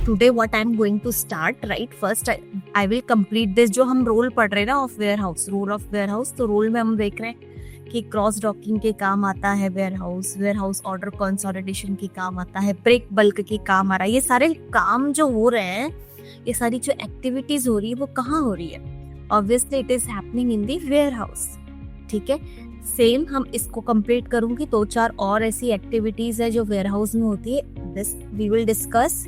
Today what I am going to start, right, first I will complete this. जो हम role पढ़ रहे हैं ना of warehouse, role of warehouse, तो रोल में हम देख रहे हैं कि क्रॉस डॉकिंग के काम आता है वेयर हाउस ऑर्डर कंसोलिडेशन के काम आता है, ब्रेक बल्क के काम आ रहा है। ये सारे काम जो हो रहे हैं, ये सारी जो एक्टिविटीज हो रही है वो कहाँ हो रही है? Obviously it is happening in the warehouse. ठीक है, सेम हम इसको कंप्लीट करूंगी। 2-4 और ऐसी एक्टिविटीज है जो वेयर हाउस में होती है, this we will discuss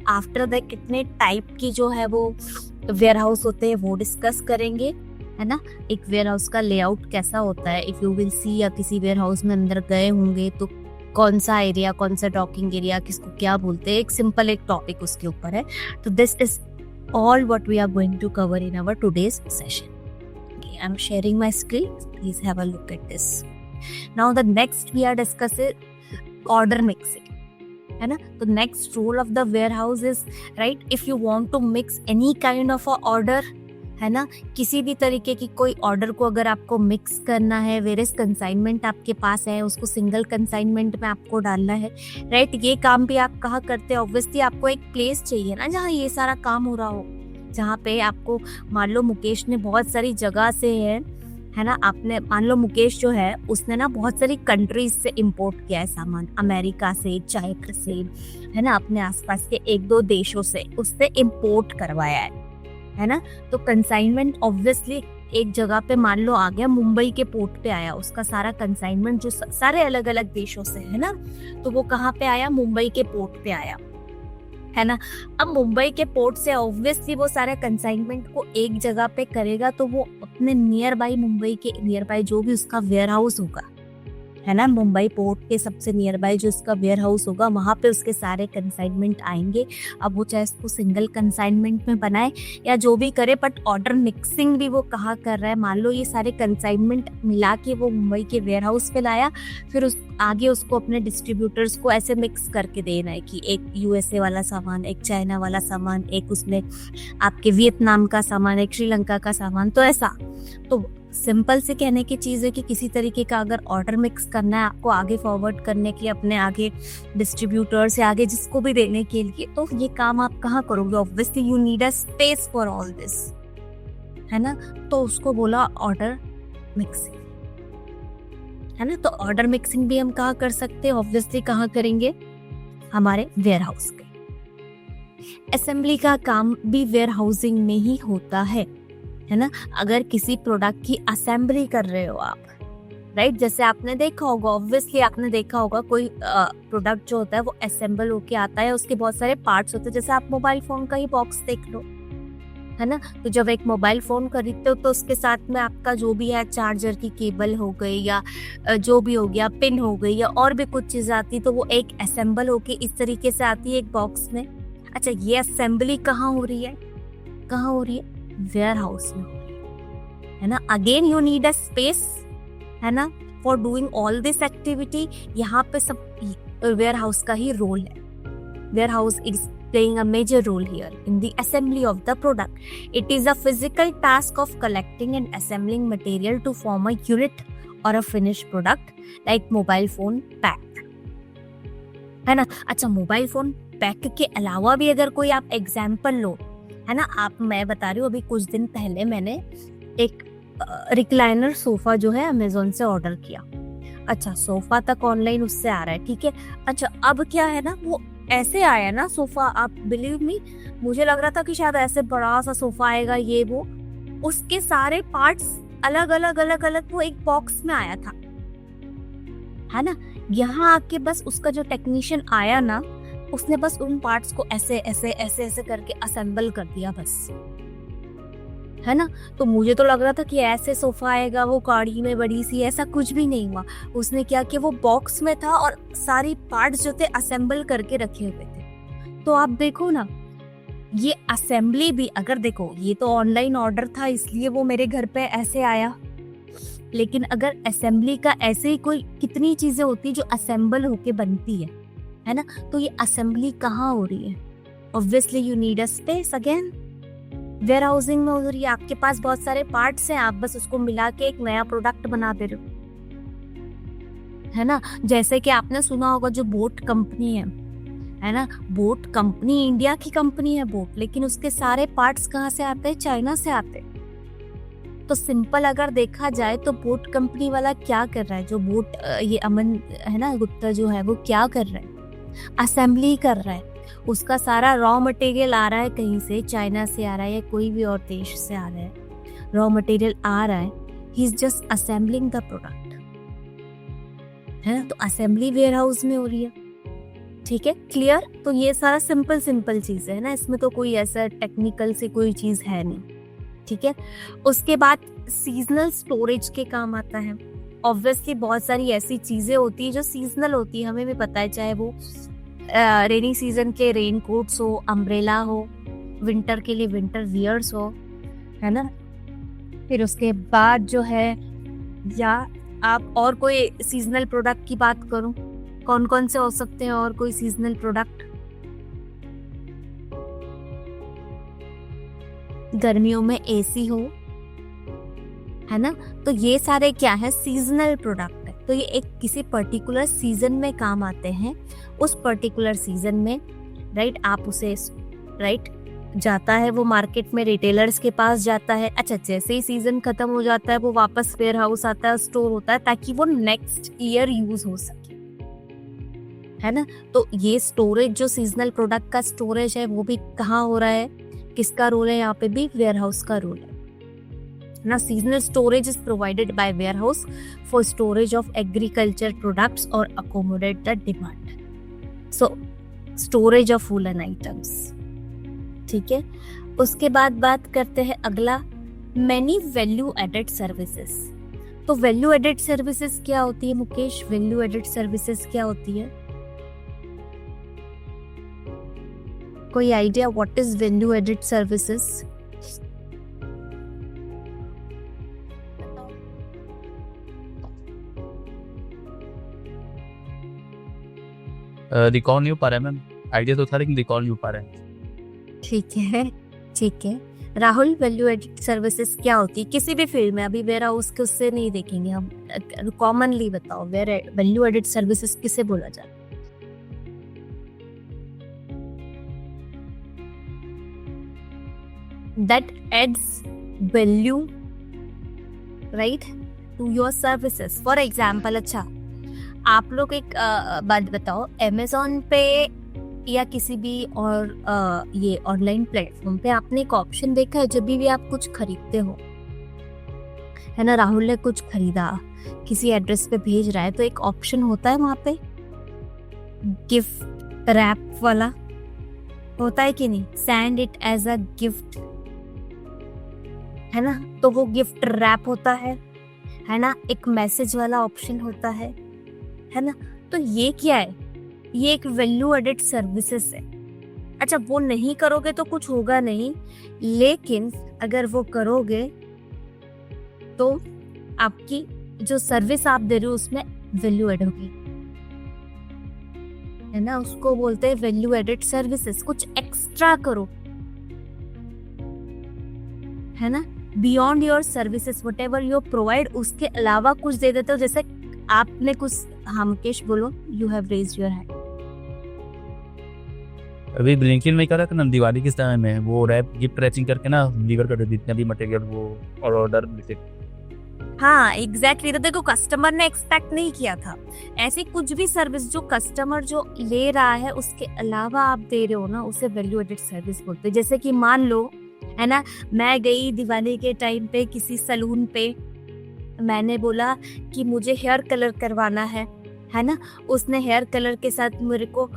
after that. कितने टाइप की जो है वो वेयर हाउस होते हैं वो डिस्कस करेंगे, है ना। एक वेयर हाउस का लेआउट कैसा होता है, इफ यू विल सी, या किसी वेयर हाउस में अंदर गए होंगे तो कौन सा एरिया, कौन सा डॉकिंग एरिया, किसको क्या बोलते हैं, एक सिंपल एक टॉपिक उसके ऊपर है। तो this is all what we are going to cover in our today's session. Okay, I'm sharing my screen. Please have a look at this. Now the next we are discussing order mixing. है ना। तो next role of the warehouse is, right, if you want to mix any kind of a order, है ना, किसी भी तरीके की कोई ऑर्डर को अगर आपको मिक्स करना है, वेरियस कंसाइनमेंट आपके पास है, उसको सिंगल कंसाइनमेंट में आपको डालना है, राइट। ये काम भी आप कहाँ करते हैं? ऑब्वियसली आपको एक प्लेस चाहिए ना जहाँ ये सारा काम हो रहा हो, जहाँ पे आपको, मान लो मुकेश ने बहुत सारी जगह से है ना, आपने मान लो मुकेश जो है उसने ना बहुत सारी कंट्रीज से इंपोर्ट किया है सामान, अमेरिका से, चाइना से, है ना, अपने आसपास के 1-2 देशों से उसने इंपोर्ट करवाया है ना। तो कंसाइनमेंट ऑब्वियसली एक जगह पे मान लो आ गया, मुंबई के पोर्ट पे आया, उसका सारा कंसाइनमेंट जो सारे अलग अलग देशों से है ना, तो वो कहाँ पे आया? मुंबई के पोर्ट पे आया, है ना। अब मुंबई के पोर्ट से ऑब्वियसली वो सारे कंसाइनमेंट को एक जगह पे करेगा, तो वो अपने नियर बाई, मुंबई के नियर बाई जो भी उसका वेयर हाउस होगा, है ना, मुंबई पोर्ट के सबसे नियर बाई जो उसका वेयर हाउस होगा, वहाँ पे उसके सारे कंसाइनमेंट आएंगे। अब वो चाहे उसको सिंगल कंसाइनमेंट में बनाए या जो भी करे, बट ऑर्डर मिक्सिंग भी वो कहाँ कर रहा है? मान लो ये सारे कंसाइनमेंट मिला के वो मुंबई के वेयर हाउस पे लाया, फिर उस आगे उसको अपने डिस्ट्रीब्यूटर्स को ऐसे मिक्स करके देना है कि एक यूएसए वाला सामान, एक चाइना वाला सामान, एक उसमें आपके वियतनाम का सामान, एक श्रीलंका का सामान। तो ऐसा, तो सिंपल से कहने की चीज है कि किसी तरीके का अगर ऑर्डर मिक्स करना है आपको आगे फॉरवर्ड करने के लिए, अपने आगे डिस्ट्रीब्यूटर से आगे जिसको भी देने के लिए, तो ये काम आप कहाँ करोगे? Obviously you need a space for all this, है ना। तो उसको बोला ऑर्डर मिक्सिंग, है ना। तो ऑर्डर मिक्सिंग भी हम कहाँ कर सकते हैं? ऑब्वियसली कहाँ करेंगे? हमारे वेयर हाउस के। असेंबली का काम भी वेयर हाउसिंग में ही होता है ना। अगर किसी प्रोडक्ट की असेंबली कर रहे हो आप, राइट, जैसे आपने देखा होगा, ऑब्वियसली आपने देखा होगा कोई प्रोडक्ट जो होता है वो असेंबल होके आता है, उसके बहुत सारे पार्ट्स होते हैं। जैसे आप मोबाइल फोन का ही बॉक्स देख लो, है ना। तो जब एक मोबाइल फोन खरीदते हो तो उसके साथ में आपका जो भी है, चार्जर की केबल हो गई या जो भी हो गया, पिन हो गई या और भी कुछ चीज आती, तो वो एक असेंबल होके इस तरीके से आती है एक बॉक्स में। अच्छा, ये असेंबली कहाँ हो रही है? कहाँ हो रही है? वेयर हाउस में, है ना। Again you need a space, है ना, for doing all this activity. यहाँ पे सब वेयर हाउस का ही रोल है। Warehouse is playing a major role here in the assembly of the product. It is a physical task of collecting and assembling material to form a unit और a finish product like mobile phone pack, है ना। अच्छा, mobile phone pack के अलावा भी अगर कोई आप एग्जाम्पल लो, है ना, आप, मैं बता रही हूँ, अभी कुछ दिन पहले मैंने एक रिक्लाइनर सोफा जो है अमेजोन से ऑर्डर किया। अच्छा, सोफा तक ऑनलाइन उससे आ रहा है, ठीक है। अच्छा, अब क्या है ना, वो ऐसे आया ना सोफा, आप बिलीव मी, मुझे लग रहा था कि शायद ऐसे बड़ा सा सोफा आएगा, ये वो, उसके सारे पार्ट्स अलग अलग अलग अलग वो एक बॉक्स में आया था, है ना। यहाँ आके बस उसका जो टेक्नीशियन आया ना, उसने बस उन पार्ट्स को ऐसे ऐसे ऐसे ऐसे करके असेंबल कर दिया बस, है ना। तो मुझे तो लग रहा था कि ऐसे सोफा आएगा वो गाड़ी में बड़ी सी, ऐसा कुछ भी नहीं हुआ। उसने क्या किया, वो बॉक्स में था और सारी पार्ट्स जो थे असेंबल करके रखे हुए थे। तो आप देखो ना, ये असेंबली भी, अगर देखो, ये तो ऑनलाइन ऑर्डर था इसलिए वो मेरे घर पे ऐसे आया, लेकिन अगर असेंबली का ऐसे ही कोई कितनी चीजें होती जो असेंबल होके बनती है ना। तो ये असेंबली कहाँ हो रही है? Obviously you need a space. Again warehousing में हो रही है, आपके पास बहुत सारे पार्ट्स हैं, आप बस उसको मिला के एक नया प्रोडक्ट बना दे रहे हो, है ना। जैसे कि आपने सुना होगा जो बोट कंपनी है, है ना। बोट कंपनी इंडिया की कंपनी है बोट, लेकिन उसके सारे पार्ट्स कहाँ से आते हैं? चाइना से आते हैं। तो सिंपल अगर देखा जाए तो बोट कंपनी वाला क्या कर रहा है, जो बोट ये अमन है ना गुप्ता जो है वो क्या कर रहा है? असेंबली कर रहा है। उसका सारा रॉ मटेरियल आ रहा है कहीं से, चाइना से आ रहा है या कोई भी और देश से आ रहा है, रॉ मटेरियल आ रहा है, he is just assembling the product, है ना। तो असेंबली वेयर हाउस में हो रही है, ठीक है, क्लियर। तो ये सारा सिंपल सिंपल चीज है ना, इसमें तो कोई ऐसा टेक्निकल से कोई चीज है नहीं, ठीक है। उसके बाद सीजनल स्टोरेज के काम आता है। ऑब्वियसली बहुत सारी ऐसी चीजें होती है जो सीजनल होती है, हमें भी पता है, चाहे वो रेनी सीजन के रेन कोट्स हो, अम्ब्रेला हो, विंटर के लिए विंटर वियर्स हो, है ना। फिर उसके बाद जो है, या आप और कोई सीजनल प्रोडक्ट की बात करूं, कौन कौन से हो सकते हैं और कोई सीजनल प्रोडक्ट? गर्मियों में एसी हो, है ना। तो ये सारे क्या है? सीजनल प्रोडक्ट है। तो ये एक किसी पर्टिकुलर सीजन में काम आते हैं, उस पर्टिकुलर सीजन में, राइट। आप उसे राइट जाता है वो मार्केट में, रिटेलर्स के पास जाता है। अच्छा, जैसे ही सीजन खत्म हो जाता है वो वापस वेयर हाउस आता है, स्टोर होता है, ताकि वो नेक्स्ट ईयर यूज हो सके, है ना। तो ये स्टोरेज जो सीजनल प्रोडक्ट का स्टोरेज है वो भी कहाँ हो रहा है? किसका रोल है यहाँ पे भी? वेयर हाउस का रोल है ना। Seasonal storage is provided by warehouse for storage of agriculture products और accommodate the demand. So storage of woollen items, ठीक है। उसके बाद बात करते हैं अगला, मैनी वैल्यू एडेड सर्विसेज। तो वैल्यू एडेड सर्विसेज क्या होती है मुकेश? वैल्यू एडेड सर्विसेज क्या होती है? कोई idea what is value added services? Recall नहीं हो पा रहा है मैम, आइडिया तो था लेकिन रिकॉल नहीं हो पा रहा है। ठीक है। राहुल, वैल्यू एडेड सर्विसेज क्या होती है किसी भी फील्ड में? अभी वेयर हाउस के उससे नहीं देखेंगे हम, कॉमनली बताओ, वैल्यू एडेड सर्विसेज किसे बोला जाता है? That adds value, right, to your services. For example, अच्छा, आप लोग एक बात बताओ, अमेज़न पे या किसी भी और ये ऑनलाइन प्लेटफॉर्म पे आपने एक ऑप्शन देखा है जब भी आप कुछ खरीदते हो, है ना। राहुल ने कुछ खरीदा, किसी एड्रेस पे भेज रहा है, तो एक ऑप्शन होता है वहां पे गिफ्ट रैप वाला, होता है कि नहीं? Send it as a gift, है ना। तो वो गिफ्ट रैप होता है ना। एक मैसेज वाला ऑप्शन होता है ना। तो ये क्या है? ये एक वैल्यू एडेड सर्विसेज है। अच्छा, वो नहीं करोगे तो कुछ होगा नहीं, लेकिन अगर वो करोगे तो आपकी जो सर्विस आप दे रहे हो उसमें वैल्यू एड होगी, है ना। उसको बोलते हैं वैल्यू एडेड सर्विसेज। कुछ एक्स्ट्रा करो, है ना। Beyond your services what ever you provide, उसके अलावा कुछ दे देते हो। जैसे आपने कुछ, हाँ मुकेश बोलो, you have raised your hand. अभी ब्लिंकिट में कर रहा था ना, दिवाली के समय में वो रैप गिफ्ट रैपिंग करके ना डिलीवर कर देते, जितने भी मटेरियल वो और ऑर्डर देते। हाँ एग्जैक्टली। तो देखो, कस्टमर ने एक्सपेक्ट नहीं किया था। ऐसी कुछ भी सर्विस जो कस्टमर जो ले रहा है उसके अलावा आप दे रहे हो ना, उसे वैल्यू एडेड सर्विस बोलते हैं। जैसे कि मान लो, है ना, मैं गई दिवाली के टाइम पे किसी सलून पे, मैंने बोला कि मुझे हेयर कलर करवाना है ना। उसने हेयर कलर के साथ मेरे को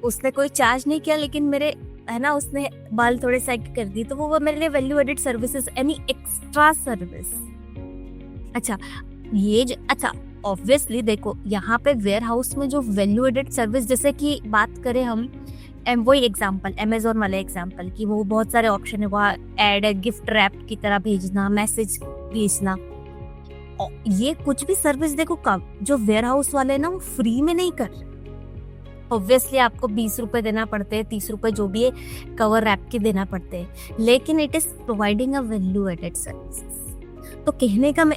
उसने कोई चार्ज नहीं किया, लेकिन मेरे, है ना, उसने बाल थोड़े सेट कर दी, तो वो मेरे लिए वैल्यू एडेड सर्विसेज, यानी एक्स्ट्रा सर्विस। अच्छा, ये अच्छा, ऑब्वियसली देखो यहाँ पे वेयर हाउस में जो वैल्यू एडेड सर्विस, जैसे कि बात करें हम, वही एग्जांपल, अमेज़न वाले एग्जांपल की, वो बहुत सारे ऑप्शन है वहाँ, ऐड है, गिफ्ट रैप की तरह भेजना, मैसेज भेजना, ये कुछ भी सर्विस देखो कब जो वेयर हाउस वाले ना वो फ्री में नहीं कर। ऑब्वियसली आपको 20 रुपए देना पड़ते हैं, 30 रुपए जो भी है कवर रैप के देना पड़ते हैं, लेकिन it is providing a value added services. तो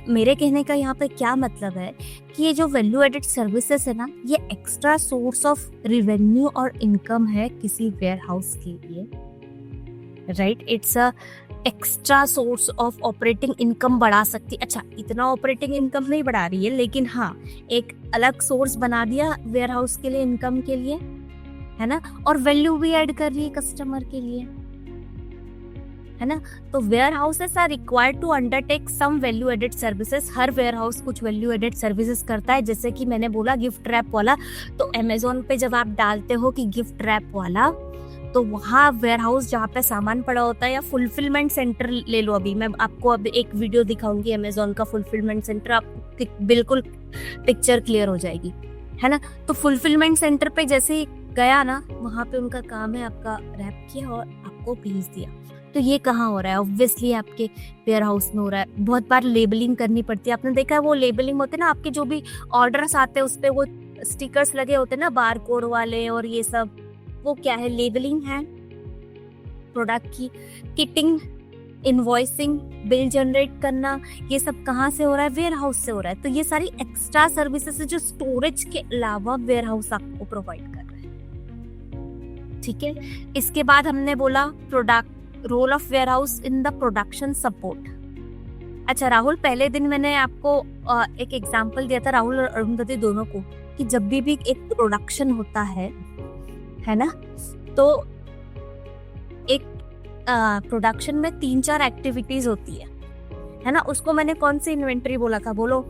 मेरे कहने का यहाँ पे क्या मतलब है कि ये जो वैल्यू एडेड सर्विसेज है ना, ये एक्स्ट्रा सोर्स ऑफ रेवेन्यू और इनकम है किसी वेयर हाउस के लिए, right. It's a extra source of operating income बढ़ा सकती। अच्छा, इतना ऑपरेटिंग इनकम नहीं बढ़ा रही है, लेकिन हाँ एक अलग सोर्स बना दिया वेयर हाउस के लिए, इनकम के लिए, है ना, और वैल्यू भी ऐड कर रही है कस्टमर के लिए, है ना। तो warehouses are required to undertake some value added services. हर वेयर हाउस कुछ वैल्यू एडेड सर्विसेज करता है, जैसे कि मैंने बोला गिफ्ट रैप वाला। तो अमेजोन पे जब आप डालते हो कि गिफ्ट रैप वाला, तो वहाँ वेयर हाउस जहाँ पे सामान पड़ा होता है, या फुलफिलमेंट सेंटर ले लो। अभी मैं आपको अब एक वीडियो दिखाऊंगी अमेजोन का फुलफिलमेंट सेंटर, आपको बिल्कुल पिक्चर क्लियर हो जाएगी, है ना। तो फुलफिलमेंट सेंटर पे जैसे ही गया ना, वहाँ पे उनका काम है आपका रैप किया और आपको भेज दिया। तो ये कहाँ हो रहा है? ऑब्वियसली आपके वेयर हाउस में हो रहा है। बहुत बार लेबलिंग करनी पड़ती है, आपने देखा है वो लेबलिंग होते हैं ना, आपके जो भी ऑर्डर्स आते हैं उस पे वो स्टिकर्स लगे होते हैं ना, बार कोड वाले और ये सब, वो क्या है? लेबलिंग है प्रोडक्ट की। किटिंग, इनवॉइसिंग, बिल जनरेट करना, ये सब कहाँ से हो रहा है? वेयर हाउस से हो रहा है। तो ये सारी एक्स्ट्रा सर्विसेज है जो स्टोरेज के अलावा वेयर हाउस आपको प्रोवाइड कर रहा है, ठीक है। इसके बाद हमने बोला product role of warehouse in the production support. अच्छा राहुल, पहले दिन मैंने आपको एक एग्जांपल दिया था, राहुल और अरुंधति दोनों को, कि जब भी एक प्रोडक्शन होता है ना, तो एक प्रोडक्शन में 3-4 एक्टिविटीज होती है ना। उसको मैंने कौन सी इन्वेंट्री बोला था? बोलो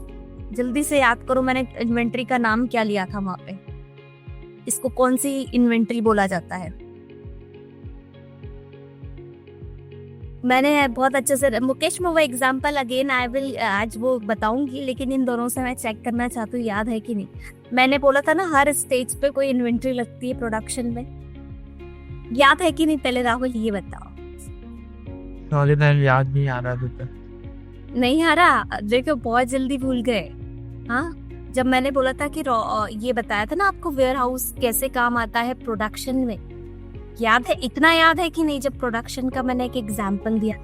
जल्दी से याद करो, मैंने इन्वेंट्री का नाम क्या लिया था वहां पे? इसको कौन सी इन्वेंट्री बोला जाता है? मैंने बहुत अच्छे से, मुकेश में वो एग्जाम्पल अगेन आई विल आज वो बताऊंगी, लेकिन इन दोनों से मैं चेक करना चाहती हूँ याद है कि नहीं। मैंने बोला था ना हर स्टेज पे कोई इन्वेंट्री लगती है प्रोडक्शन में, याद है कि नहीं? पहले राहुल ये बताओ। याद नहीं आ रहा था। नहीं आ रहा? देखो बहुत जल्दी भूल गए। हाँ, जब मैंने बोला था कि ये बताया था ना आपको वेयर हाउस कैसे काम आता है प्रोडक्शन में, याद है? इतना याद है कि नहीं? जब प्रोडक्शन का मैंने एक एग्जांपल दिया,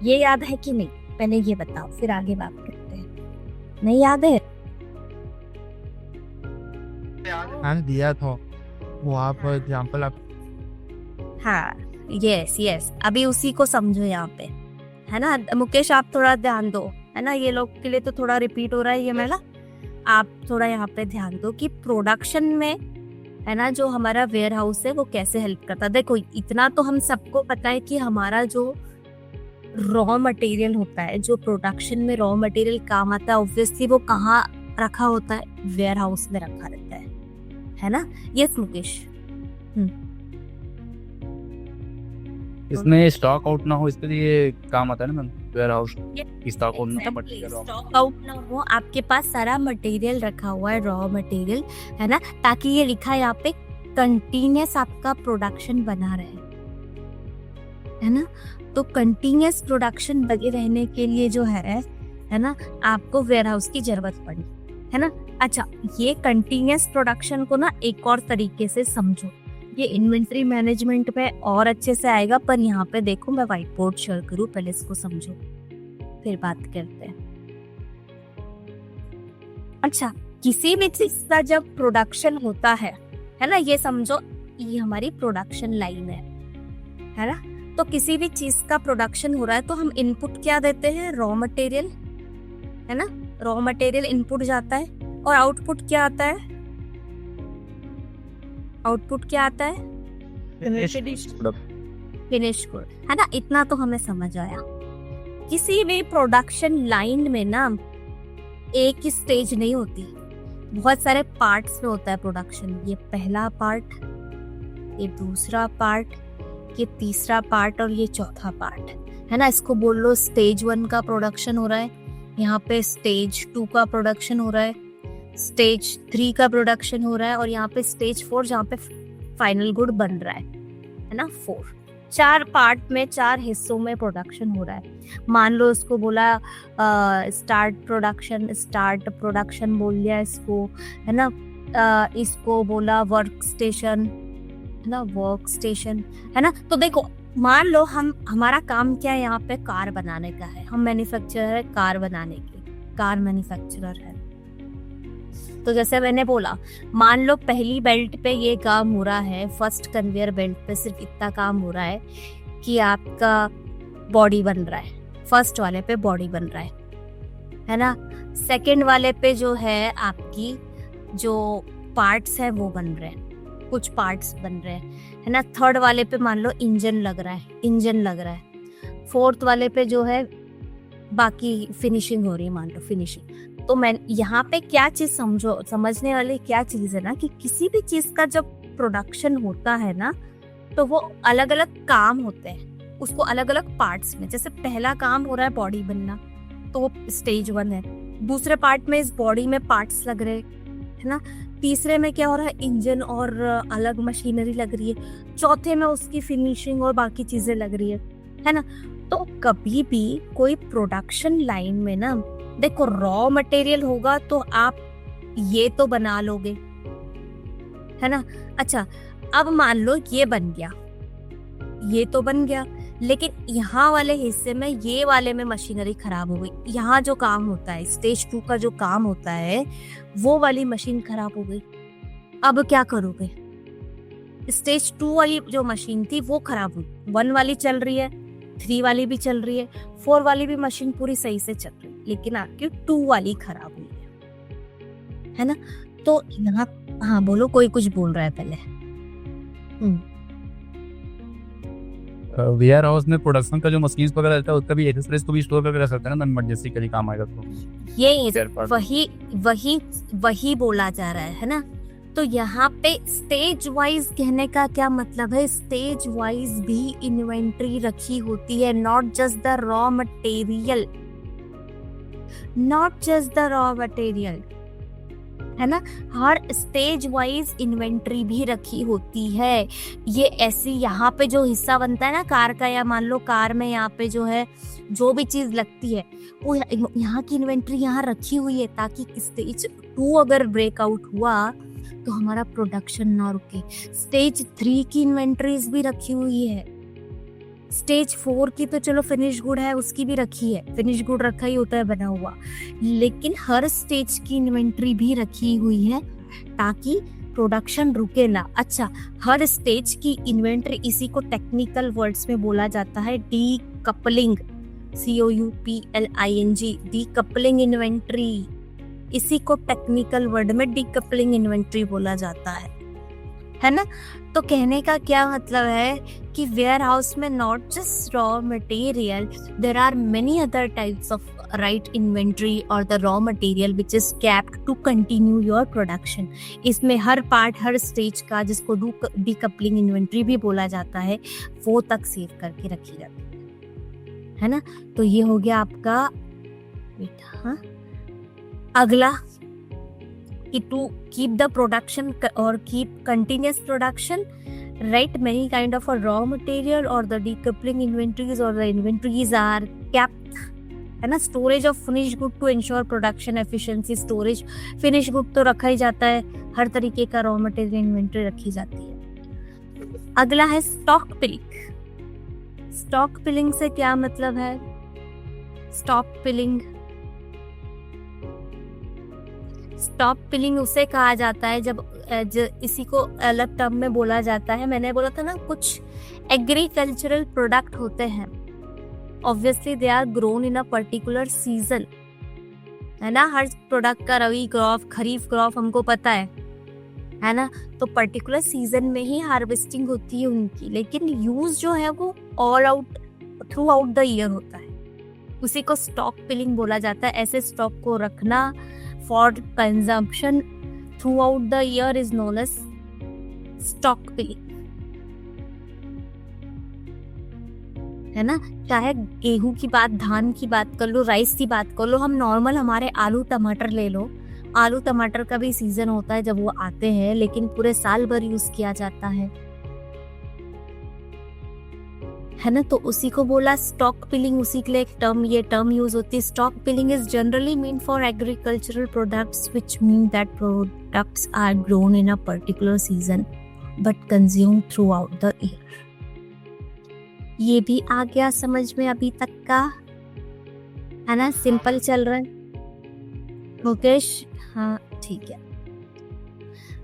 ये याद है कि नहीं? पहले ये बताओ, फिर आगे बात करते हैं। नहीं याद है? दिया था वो आप एग्जांपल आप। हाँ, यस, अभी उसी को समझो यहाँ पे, है ना। मुकेश आप थोड़ा ध्यान दो, है ना, ये लोग के लिए तो थोड़ा रिपीट हो रहा है ये मेला। आप थोड़ा यहाँ पे ध्यान दो कि प्रोडक्शन में, है ना, जो हमारा वेयर हाउस है वो कैसे हेल्प करता है। देखो इतना तो हम सबको पता है कि हमारा जो रॉ मटेरियल होता है, जो प्रोडक्शन में रॉ मटेरियल काम आता है, ऑब्वियसली वो कहाँ रखा होता है? वेयर हाउस में रखा रहता है ना। यस मुकेश। इसमें स्टॉक आउट ना हो, इसके लिए काम आता है ना ma'am, warehouse stock out ना हो, आपके पास सारा मटेरियल रखा हुआ है, रॉ मटेरियल, है ना, ताकि ये लिखा है यहाँ पे कंटिन्यूअस आपका प्रोडक्शन बना रहे, है ना। तो कंटिन्यूअस प्रोडक्शन बने रहने के लिए जो है ना, आपको वेयर हाउस की जरूरत पड़ी, है ना। अच्छा, ये कंटिन्यूअस प्रोडक्शन को ना एक और तरीके से समझो, ये इन्वेंट्री मैनेजमेंट में और अच्छे से आएगा, पर यहाँ पे देखो मैं व्हाइट बोर्ड शेयर करूँ, पहले इसको समझो फिर बात करते हैं। अच्छा, किसी भी चीज का जब प्रोडक्शन होता है ना, ये समझो ये हमारी प्रोडक्शन लाइन है ना। तो किसी भी चीज का प्रोडक्शन हो रहा है तो हम इनपुट क्या देते हैं? रॉ मटेरियल, है ना। रॉ मटेरियल इनपुट जाता है और आउटपुट क्या आता है? आउटपुट क्या आता है? फिनिश गुड, है ना। इतना तो हमें समझ आया। किसी भी प्रोडक्शन लाइन में ना एक ही स्टेज नहीं होती, बहुत सारे पार्ट्स में होता है प्रोडक्शन। ये पहला पार्ट, ये दूसरा पार्ट, ये तीसरा पार्ट और ये चौथा पार्ट, है ना। इसको बोल लो स्टेज 1 का प्रोडक्शन हो रहा है, यहाँ पे स्टेज 2 का प्रोडक्शन हो रहा है, स्टेज 3 का प्रोडक्शन हो रहा है, और यहाँ पे स्टेज 4 जहाँ पे फाइनल गुड बन रहा है ना। 4 पार्ट में 4 हिस्सों में प्रोडक्शन हो रहा है। मान लो इसको बोला स्टार्ट प्रोडक्शन बोल लिया इसको, है ना। इसको बोला वर्क स्टेशन, है ना, वर्क स्टेशन, है ना। तो देखो मान लो हमारा काम क्या है, यहाँ पे कार बनाने का है, हम मैन्युफैक्चरर है कार बनाने के, कार मैन्युफैक्चरर है। तो जैसे मैंने बोला, मान लो पहली बेल्ट पे ये काम हो रहा है, फर्स्ट कन्वेयर बेल्ट पे सिर्फ इतना काम हो रहा है कि आपका बॉडी बन रहा है, फर्स्ट वाले पे बॉडी बन रहा है ना। सेकंड वाले पे जो है आपकी जो पार्ट्स है वो बन रहे हैं, कुछ पार्ट्स बन रहे हैं, है ना। थर्ड वाले पे मान लो इंजन लग रहा है। फोर्थ वाले पे जो है बाकी फिनिशिंग हो रही है, मान लो फिनिशिंग। तो मैं यहाँ पे क्या चीज समझने वाली क्या चीज है ना, कि किसी भी चीज का जब प्रोडक्शन होता है ना, तो वो अलग अलग काम होते हैं, उसको अलग अलग पार्ट्स में। जैसे पहला काम हो रहा है बॉडी बनना, तो वो स्टेज 1 है। दूसरे पार्ट में इस बॉडी में पार्ट्स लग रहे है ना। तीसरे में क्या हो रहा है, इंजन और अलग मशीनरी लग रही है। चौथे में उसकी फिनिशिंग और बाकी चीजें लग रही है ना। तो कभी भी कोई प्रोडक्शन लाइन में ना, देखो रॉ मटेरियल होगा तो आप ये तो बना लोगे, है ना। अच्छा, अब मान लो ये बन गया, ये तो बन गया, लेकिन यहाँ वाले हिस्से में, ये वाले में मशीनरी खराब हो गई। यहाँ जो काम होता है, स्टेज 2 का जो काम होता है, वो वाली मशीन खराब हो गई। अब क्या करोगे? स्टेज 2 वाली जो मशीन थी वो खराब हुई, 1 वाली चल रही है, 3 वाली भी चल रही है, 4 वाली भी मशीन पूरी सही से चल रही है, लेकिन आपकी 2 वाली खराब हुई है ना। तो यहाँ, हाँ बोलो, कोई कुछ बोल रहा है पहले। वेयर हाउस में प्रोडक्शन का जो मशीन्स वगैरह रहता है, उसका भी एक्सेसरीज को भी स्टोर करके रख सकते हैं ना, इमरजेंसी के लिए काम आएगा तो। ये वही बोला जा रहा है ना। तो यहाँ पे स्टेज वाइज कहने का क्या मतलब है, स्टेज वाइज भी इन्वेंट्री रखी होती है, not just the raw material, है ना। हर स्टेज वाइज इन्वेंट्री भी रखी होती है। ये ऐसी यहाँ पे जो हिस्सा बनता है ना कार का, या मान लो कार में यहाँ पे जो है जो भी चीज लगती है, वो यहाँ की इन्वेंट्री यहाँ रखी हुई है, ताकि स्टेज 2 अगर ब्रेकआउट हुआ तो हमारा प्रोडक्शन ना रुके। स्टेज 3 की इन्वेंट्रीज भी रखी हुई है। स्टेज 4 की तो चलो फिनिश गुड है, उसकी भी रखी है, फिनिश गुड रखा ही होता है बना हुआ, लेकिन हर स्टेज की इन्वेंट्री भी रखी हुई है ताकि प्रोडक्शन रुके ना। अच्छा, हर स्टेज की इन्वेंट्री, इसी को टेक्निकल वर्ड्स में बोला जाता है डीकपलिंग, COUPLING, डीकपलिंग इन्वेंट्री। इसी को टेक्निकल वर्ड में डीकपलिंग इन्वेंट्री बोला जाता है ना। तो कहने का क्या मतलब है कि वेयर हाउस में not just raw material, there are many other types of right inventory और the raw material which is kept to continue your production. इसमें हर पार्ट, हर स्टेज का, जिसको डीकपलिंग इन्वेंट्री भी बोला जाता है, वो तक सेव करके रखी जाती है ना। तो ये हो गया आपका हाँ। अगला कि टू कीप द प्रोडक्शन और keep continuous production, right, many kind of a raw material or the decoupling inventories or the inventories are kept, है ना। Storage of finish good to ensure production efficiency, storage finish good तो रखा ही जाता है, हर तरीके का raw material inventory रखी जाती है। अगला है स्टॉक पिलिंग। स्टॉक पिलिंग से क्या मतलब है? स्टॉक पिलिंग उसे कहा जाता है जब इसी को अलग टर्म में बोला जाता है। मैंने बोला था ना, कुछ एग्रीकल्चरल प्रोडक्ट होते हैं, obviously they are grown in a particular season, है ना। हर प्रोडक्ट का रबी क्रॉप, खरीफ क्रॉप हमको पता है ना। तो पर्टिकुलर सीजन में ही हार्वेस्टिंग होती है उनकी, लेकिन यूज जो है वो all out through out the year होता है, उसी को स्टॉक पिलिंग बोला जाता है। ऐसे स्टॉक को रखना for consumption throughout the year is known as stockpiling, है ना। चाहे गेहूं की बात, धान की बात कर लो, राइस की बात कर लो, हम नॉर्मल हमारे आलू टमाटर ले लो, आलू टमाटर का भी सीजन होता है जब वो आते हैं, लेकिन पूरे साल भर यूज किया जाता है ना। तो उसी को बोला स्टॉक पिलिंग, उसी के लिए एक टर्म, ये टर्म यूज होती है। Stockpiling is generally mean for agricultural products which mean that products are grown in a particular season but consumed throughout the year. ये भी आ गया समझ में अभी तक का, है ना? सिंपल चल रहा है मुकेश? हाँ ठीक है।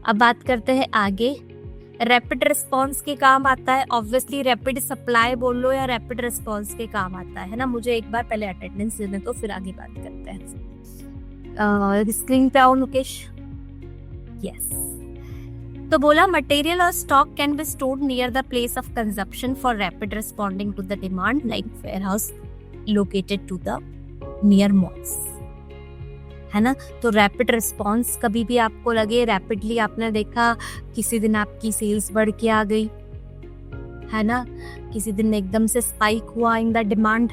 अब बात करते हैं आगे। रैपिड रिस्पॉन्स के काम आता है ऑब्वियसली, रैपिड सप्लाई बोल लो या रैपिड रिस्पॉन्स के काम आता है ना? मुझे एक बार पहले अटेंडेंस देने तो फिर आगे बात करते हैं। स्क्रीन पे आओ मुकेश। यस, तो बोला मटेरियल और stock can be stored near the place of consumption for rapid responding to the demand like warehouse located to the near malls, है ना? तो रैपिड रिस्पॉन्स कभी भी आपको लगे रैपिडली, आपने देखा किसी दिन आपकी सेल्स बढ़ के आ गई, है ना? किसी दिन एकदम से स्पाइक हुआ इन द डिमांड,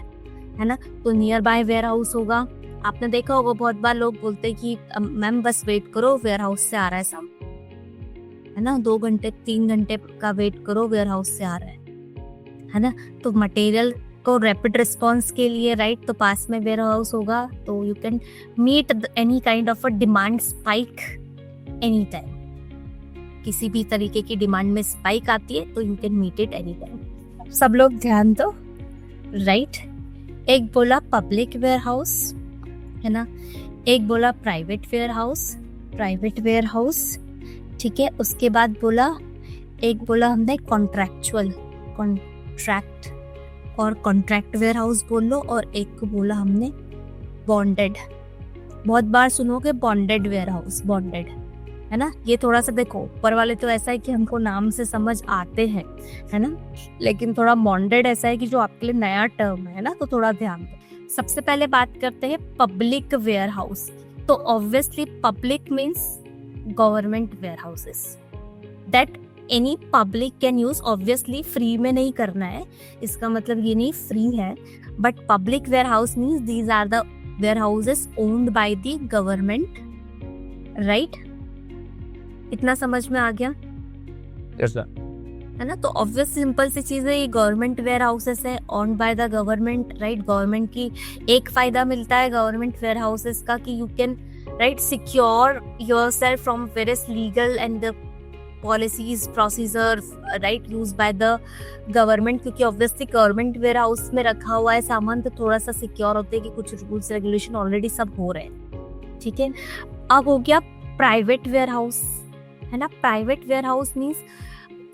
है ना? तो नियर बाय वेयर हाउस होगा। आपने देखा होगा बहुत बार लोग बोलते हैं कि मैम बस वेट करो, वेयर हाउस से आ रहा है सामान, है ना? 2 घंटे 3 घंटे का वेट करो, वेयर हाउस से आ रहा है ना? तो मटेरियल को रैपिड रिस्पॉन्स के लिए राइट, तो पास में वेयर हाउस होगा, तो you can meet any kind of a demand spike any time. किसी भी तरीके की डिमांड में स्पाइक आती है तो you can meet it any time. सब लोग ध्यान दो, राइट? एक बोला पब्लिक वेयर हाउस, है ना? एक बोला private warehouse, private warehouse, ठीक है? उसके बाद बोला, एक बोला हमने कॉन्ट्रैक्चुअल, कॉन्ट्रैक्ट और कॉन्ट्रैक्ट वेयर हाउस बोल लो, और एक को बोला हमने बॉन्डेड। बहुत बार सुनोगे बॉन्डेड वेयर हाउस, बॉन्डेड, है ना? ये थोड़ा सा देखो, ऊपर वाले तो ऐसा है कि हमको नाम से समझ आते हैं, है ना? लेकिन थोड़ा बॉन्डेड ऐसा है कि जो आपके लिए नया टर्म है ना, तो थोड़ा ध्यान दो। सबसे पहले बात करते हैं पब्लिक वेयर हाउस। तो obviously public means government warehouses that any public can use. Obviously free में नहीं करना है, इसका मतलब ये नहीं फ्री है, but public warehouse means these are the warehouses owned by the government, right? इतना समझ में आ गया? Yes sir. है ना? तो ऑब्वियस सिंपल सी चीज है, ये गवर्नमेंट वेयर हाउसेस है owned by the government, right? Government की एक फायदा मिलता है गवर्नमेंट वेयर हाउसेस का कि you can write secure yourself from various legal and policies procedure right use by the government, क्योंकि ऑब्वियसली गवर्नमेंट वेयर हाउस में रखा हुआ है सामान, तो थोड़ा सा सिक्योर होते हैं कि कुछ रूल्स रेगुलेशन ऑलरेडी सब हो रहे हैं, ठीक है? अब हो गया प्राइवेट वेयर हाउस, है ना? Private warehouse means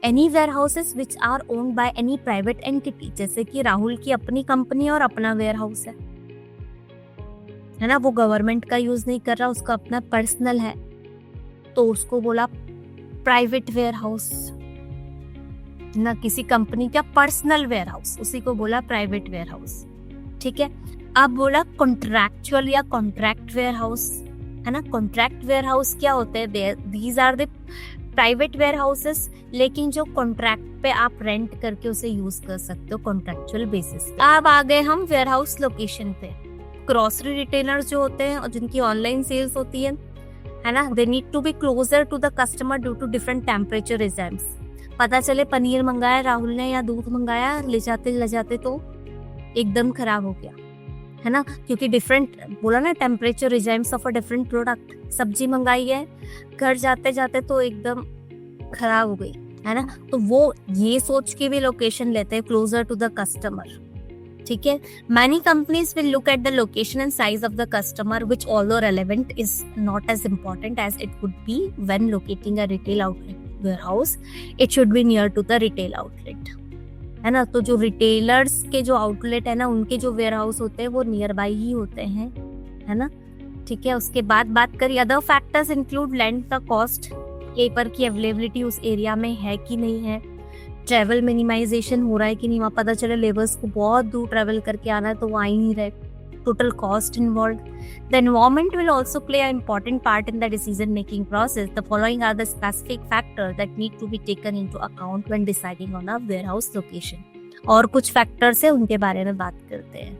any warehouses which are owned by any private entity, जैसे कि राहुल की अपनी कंपनी और अपना वेयर हाउस है ना? वो गवर्नमेंट का यूज नहीं कर रहा, उसका अपना पर्सनल है, तो उसको बोला प्राइवेट वेयर हाउस ना, किसी कंपनी का पर्सनल वेयर हाउस, उसी को बोला प्राइवेट वेयर हाउस, ठीक है? अब बोला कॉन्ट्रैक्चुअल या कॉन्ट्रैक्ट वेयर हाउस, है ना? कॉन्ट्रैक्ट वेयर हाउस क्या होते हैं? These are the private warehouses, लेकिन जो कॉन्ट्रैक्ट पे आप रेंट करके उसे यूज कर सकते हो कॉन्ट्रैक्चुअल बेसिस पे। अब आ गए हम वेयर हाउस लोकेशन पे। ग्रोसरी रिटेलर्स जो होते हैं और जिनकी ऑनलाइन सेल्स होती है ना, they need to be closer to the customer due to different temperature regimes. पता चले पनीर मंगाया राहुल ने या दूध मंगाया, ले जाते तो एकदम खराब हो गया, है ना? क्योंकि डिफरेंट बोला ना, temperature regimes of a different product. सब्जी मंगाई है, घर जाते जाते तो एकदम खराब हो गई, है ना? तो वो ये सोच के भी लोकेशन लेते हैं क्लोजर टू द कस्टमर, ठीक है? Many companies will look at the location and size of the customer, which although relevant is not as important as it would be when locating a retail outlet warehouse. It should be near to the retail outlet, है ना? तो जो retailers के जो outlet है ना, उनके जो वेयर हाउस होते हैं वो नियर बाई ही होते हैं, है ना? ठीक है? उसके बाद बात करिए अदर फैक्टर्स इंक्लूड लैंड का कॉस्ट, पेपर की अवेलेबिलिटी उस एरिया में है कि नहीं है, ट्रैवल मिनिमाइजेशन हो रहा है कि नहीं, वहाँ पता चले लेबर्स को बहुत दूर ट्रैवल करके आना है तो वो आ ही नहीं रहे, total cost involve. The environment will also play a important part in the decision making process. The following are the specific factor that need to be taken into account when deciding on a warehouse location. और कुछ factors है, उनके बारे में बात करते हैं।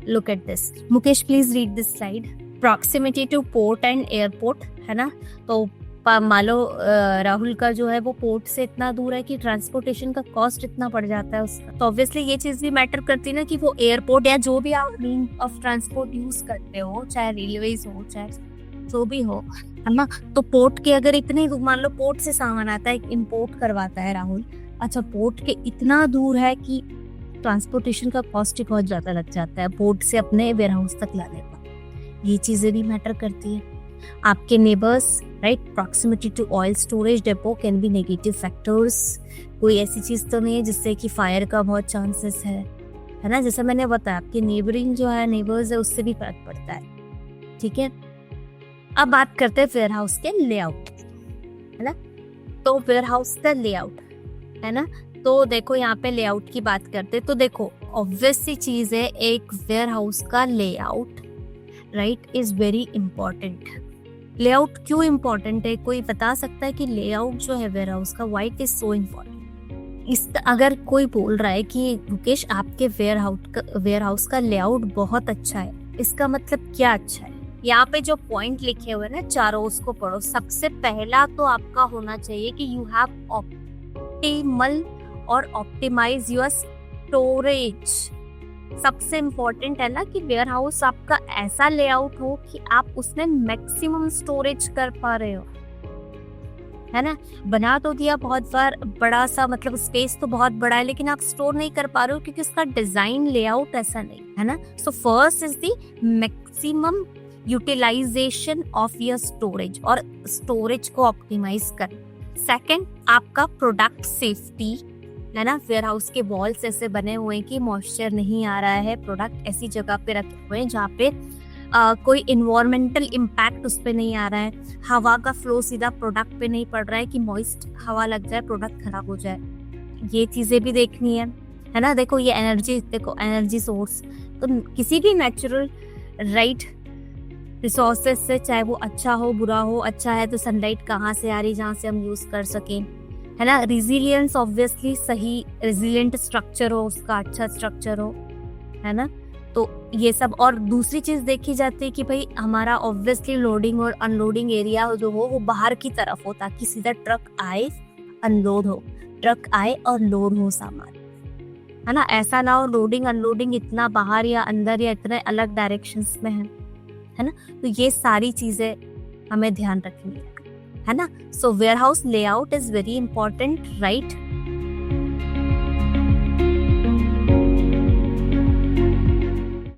Look at this, Mukesh please read this slide. Proximity two port and airport, है ना? तो मान लो राहुल का जो है वो पोर्ट से इतना दूर है कि ट्रांसपोर्टेशन का कॉस्ट इतना पड़ जाता है उसका, तो ऑब्वियसली ये चीज भी मैटर करती है ना कि वो एयरपोर्ट या जो भी आप मीन ऑफ ट्रांसपोर्ट यूज करते हो, चाहे रेलवेज हो चाहे जो भी हो, है ना? तो पोर्ट के अगर इतने, मान लो पोर्ट से सामान आता है, इम्पोर्ट करवाता है राहुल, अच्छा पोर्ट के इतना दूर है कि ट्रांसपोर्टेशन का कॉस्ट ही बहुत ज़्यादा लग जाता है पोर्ट से अपने वेयर हाउस तक लाने का। ये चीज़ें भी मैटर करती है। आपके neighbours, right, proximity to oil storage depot can be negative factors. कोई ऐसी चीज़ तो नहीं है जिससे कि फायर का बहुत चांसेस है ना। जैसे मैंने बताया, आपके नेबरिंग जो है, नेबर्स है, उससे भी फर्क पड़ता है। ठीक है, अब बात करते हैं वेयर हाउस के लेआउट, है ना। तो वेयर हाउस का लेआउट, है ना, तो देखो यहाँ पे लेआउट की बात करते, तो देखो ऑब्वियस सी चीज है, एक वेयर हाउस का layout, right, is very important. Layout क्यों इंपॉर्टेंट है? कोई बता सकता है कि लेआउट जो है वेयर हाउस का, why it is so important? इस अगर कोई बोल रहा है कि मुकेश आपके वेयर हाउस का लेआउट बहुत अच्छा है, इसका मतलब क्या अच्छा है? यहाँ पे जो पॉइंट लिखे हुए ना चारों, उसको पढ़ो। सबसे पहला तो आपका होना चाहिए कि यू हैव ऑप्टिमल और ऑप्टिमाइज योर स्टोरेज। सबसे इम्पोर्टेंट है ना कि वेयर हाउस आपका ऐसा लेआउट हो कि आप उसमें मैक्सिमम स्टोरेज कर पा रहे हो, है ना। बना तो दिया बहुत बार बड़ा सा, मतलब स्पेस तो बहुत बड़ा है, लेकिन आप स्टोर नहीं कर पा रहे हो क्योंकि उसका डिजाइन लेआउट ऐसा नहीं है ना। So first is the maximum utilisation of your storage, और स्टोरेज को ऑप्टिमाइज कर। सेकंड, आपका प्रोडक्ट सेफ्टी, है ना। वेयर हाउस के वॉल्स ऐसे बने हुए हैं कि मॉइस्चर नहीं आ रहा है, प्रोडक्ट ऐसी जगह पे रखे हुए हैं जहाँ पे कोई इन्वायरमेंटल इम्पैक्ट उस पर नहीं आ रहा है, हवा का फ्लो सीधा प्रोडक्ट पे नहीं पड़ रहा है कि मॉइस्ट हवा लग जाए प्रोडक्ट खराब हो जाए। ये चीजें भी देखनी है ना। देखो ये एनर्जी, देखो एनर्जी सोर्स, तो किसी भी नेचुरल राइट रिसोर्सेज से, चाहे वो अच्छा हो बुरा हो, अच्छा है तो सनलाइट कहाँ से आ रही जहाँ से हम यूज कर सकें, है ना। रिजिलियंस, ऑब्वियसली सही रेजिलिएंट स्ट्रक्चर हो, उसका अच्छा स्ट्रक्चर हो, है ना। तो ये सब, और दूसरी चीज देखी जाती है कि भाई हमारा ऑब्वियसली लोडिंग और अनलोडिंग एरिया जो हो वो बाहर की तरफ हो, ताकि सीधा ट्रक आए अनलोड हो, ट्रक आए और लोड हो सामान, है ना। ऐसा ना हो लोडिंग अनलोडिंग इतना बाहर या अंदर या इतने अलग डायरेक्शंस में है ना। तो ये सारी चीजें हमें ध्यान रखनी है ना। So warehouse layout is very important, right.